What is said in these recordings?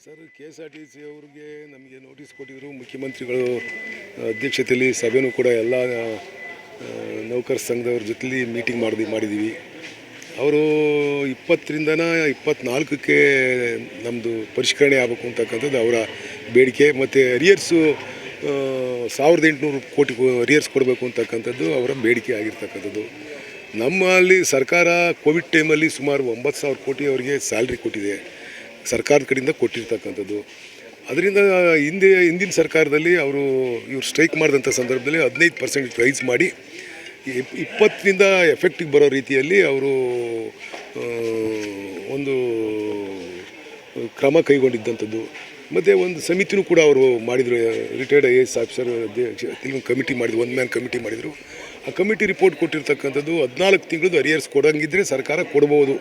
Sir, KSRTC ಅವ್ರಿಗೆ ನಮಗೆ notice ಕೊಟ್ಟಿದ್ದರು. ಮುಖ್ಯಮಂತ್ರಿಗಳು ಅಧ್ಯಕ್ಷತೆಯಲ್ಲಿ ಸಭೆಯೂ ಕೂಡ ಎಲ್ಲ ನೌಕರ ಸಂಘದವ್ರ ಜೊತೆಲಿ ಮೀಟಿಂಗ್ ಮಾಡಿದ್ದೀವಿ. ಅವರು 20ರಿಂದ 24ಕ್ಕೆ ನಮ್ಮದು ಪರಿಷ್ಕರಣೆ ಆಗಬೇಕು ಅಂತಕ್ಕಂಥದ್ದು ಅವರ ಬೇಡಿಕೆ. ಮತ್ತು ಅರಿಯರ್ಸು 1800 ಕೋಟಿ ಅರಿಯರ್ಸ್ ಕೊಡಬೇಕು ಅಂತಕ್ಕಂಥದ್ದು ಅವರ ಬೇಡಿಕೆ ಆಗಿರ್ತಕ್ಕಂಥದ್ದು. ನಮ್ಮಲ್ಲಿ ಸರ್ಕಾರ ಕೋವಿಡ್ ಟೈಮಲ್ಲಿ ಸುಮಾರು 9,000 ಕೋಟಿ ಅವರಿಗೆ ಸ್ಯಾಲ್ರಿ ಕೊಟ್ಟಿದೆ, ಸರ್ಕಾರದ ಕಡೆಯಿಂದ ಕೊಟ್ಟಿರ್ತಕ್ಕಂಥದ್ದು. ಅದರಿಂದ ಹಿಂದಿನ ಸರ್ಕಾರದಲ್ಲಿ ಇವರು ಸ್ಟ್ರೈಕ್ ಮಾಡಿದಂಥ ಸಂದರ್ಭದಲ್ಲಿ 15% ರೈಸ್ ಮಾಡಿ 20ರಿಂದ ಎಫೆಕ್ಟಿಗೆ ಬರೋ ರೀತಿಯಲ್ಲಿ ಅವರು ಒಂದು ಕ್ರಮ ಕೈಗೊಂಡಿದ್ದಂಥದ್ದು. ಮತ್ತು ಒಂದು ಸಮಿತಿನೂ ಕೂಡ ಅವರು ಮಾಡಿದರು. ರಿಟೈರ್ಡ್ IAS ಆಫೀಸರ್ ಕಮಿಟಿ ಮಾಡಿದ್ರು, 1 ಮ್ಯಾನ್ ಕಮಿಟಿ ಮಾಡಿದರು. ಆ ಕಮಿಟಿ ರಿಪೋರ್ಟ್ ಕೊಟ್ಟಿರ್ತಕ್ಕಂಥದ್ದು 14 ತಿಂಗಳದ್ದು ಅರಿಯರ್ಸ್ ಕೊಡೋಂಗಿದ್ರೆ ಸರ್ಕಾರ ಕೊಡ್ಬೋದು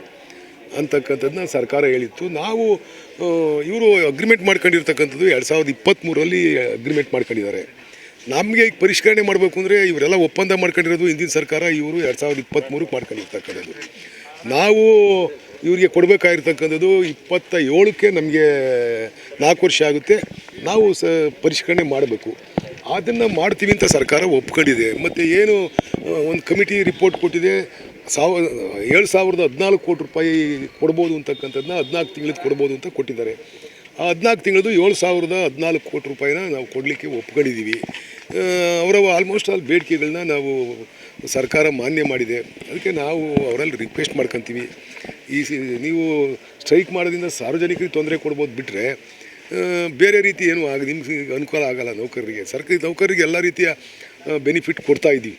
ಅಂತಕ್ಕಂಥದ್ದನ್ನ ಸರ್ಕಾರ ಹೇಳಿತ್ತು. ನಾವು ಇವರು ಅಗ್ರಿಮೆಂಟ್ ಮಾಡ್ಕೊಂಡಿರ್ತಕ್ಕಂಥದ್ದು 2023ರಲ್ಲಿ ಅಗ್ರಿಮೆಂಟ್ ಮಾಡ್ಕೊಂಡಿದ್ದಾರೆ. ನಮಗೆ ಈಗ ಪರಿಷ್ಕರಣೆ ಮಾಡಬೇಕು ಅಂದರೆ ಇವರೆಲ್ಲ ಒಪ್ಪಂದ ಮಾಡ್ಕೊಂಡಿರೋದು ಹಿಂದಿನ ಸರ್ಕಾರ, ಇವರು 2023ಕ್ಕೆ ಮಾಡ್ಕೊಂಡಿರ್ತಕ್ಕಂಥದ್ದು. ನಾವು ಇವರಿಗೆ ಕೊಡಬೇಕಾಗಿರ್ತಕ್ಕಂಥದ್ದು 27ಕ್ಕೆ ನಮಗೆ 4 ವರ್ಷ ಆಗುತ್ತೆ. ನಾವು ಪರಿಷ್ಕರಣೆ ಮಾಡಬೇಕು, ಅದನ್ನು ಮಾಡ್ತೀವಿ ಅಂತ ಸರ್ಕಾರ ಒಪ್ಕೊಂಡಿದೆ. ಮತ್ತು ಏನು ಒಂದು ಕಮಿಟಿ ರಿಪೋರ್ಟ್ ಕೊಟ್ಟಿದೆ, 7,014 ಕೋಟಿ ರೂಪಾಯಿ ಕೊಡ್ಬೋದು ಅಂತಕ್ಕಂಥದ್ದನ್ನ 14 ತಿಂಗಳದ್ದು ಕೊಡ್ಬೋದು ಅಂತ ಕೊಟ್ಟಿದ್ದಾರೆ. ಆ 14 ತಿಂಗಳದ್ದು 7,014 ಕೋಟಿ ರೂಪಾಯಿನ ನಾವು ಕೊಡಲಿಕ್ಕೆ ಒಪ್ಕೊಂಡಿದ್ದೀವಿ. ಅವರ ಆಲ್ಮೋಸ್ಟ್ ಆಲ್ ಬೇಡಿಕೆಗಳನ್ನ ನಾವು ಸರ್ಕಾರ ಮಾನ್ಯ ಮಾಡಿದೆ. ಅದಕ್ಕೆ ನಾವು ಅವರಲ್ಲಿ ರಿಕ್ವೆಸ್ಟ್ ಮಾಡ್ಕೊತೀವಿ, ನೀವು ಸ್ಟ್ರೈಕ್ ಮಾಡೋದ್ರಿಂದ ಸಾರ್ವಜನಿಕರಿಗೆ ತೊಂದರೆ ಕೊಡ್ಬೋದು ಬಿಟ್ಟರೆ ಬೇರೆ ರೀತಿ ಏನೂ ನಿಮ್ಗೆ ಅನುಕೂಲ ಆಗೋಲ್ಲ. ನೌಕರರಿಗೆ, ಸರ್ಕಾರಿ ನೌಕರರಿಗೆ ಎಲ್ಲ ರೀತಿಯ ಬೆನಿಫಿಟ್ ಕೊಡ್ತಾಯಿದ್ದೀವಿ.